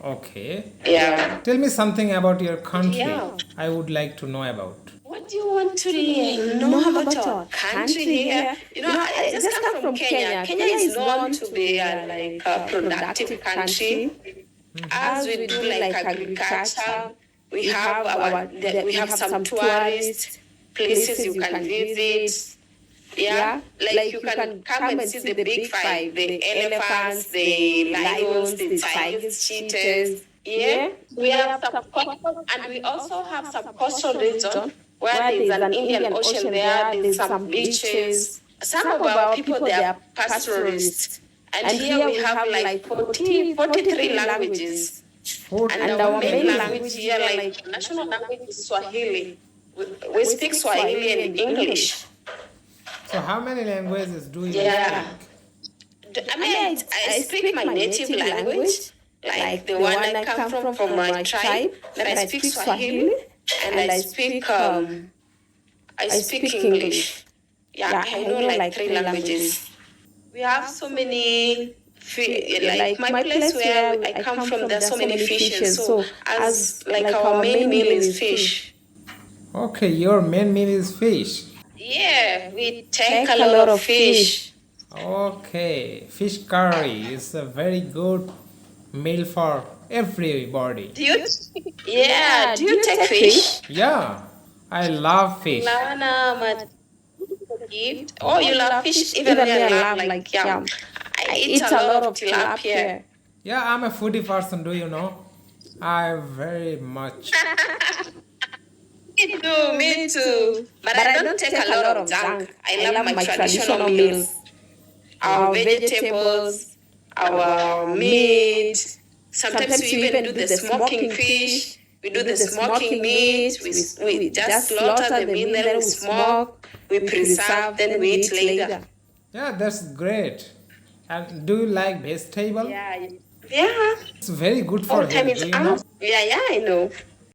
Okay. Yeah. Tell me something about your country. Yeah. I would like to know about. What do you want to know about our country here? I just come from Kenya. Kenya is known to be a productive country. As we do like agriculture, we have some tourist places you can visit. Yeah, like you can come and see the big five: the elephants, the lions, the tigers, cheetahs. Yeah, we have some coastal, and we also have some coastal region where there's an Indian Ocean there. There's some beaches. Some of our people they are pastoralists, and here we have like 43 languages. And our main language here, like national language, is Swahili. We speak Swahili and English. So, how many languages do you Yeah. speak? I speak my native language, like the one I come from my tribe. Then I speak Swahili, and I speak English. Yeah, I know like 3 languages. We have so many. Like my place where I come from, there's so many fishes. So as like our main meal is fish. Okay, your main meal is fish. Yeah, we take a lot of fish. Okay, fish curry is a very good meal for everybody. Do you? Yeah, do you take fish? Yeah, I love fish. Oh, you love fish? Even me, I love like yam. I eat a lot of tilapia. Yeah, I'm a foodie person, do you know? I very much. Me too. But I don't take a lot of junk. I love my traditional meals. Our vegetables, our meat. Sometimes we even do the smoking fish. We do the smoking meat. We just slaughter the meat, then we smoke. We preserve, then we eat later. Yeah, that's great. And do you like vegetable? Yeah. It's very good for health, do you know? Yeah, I know.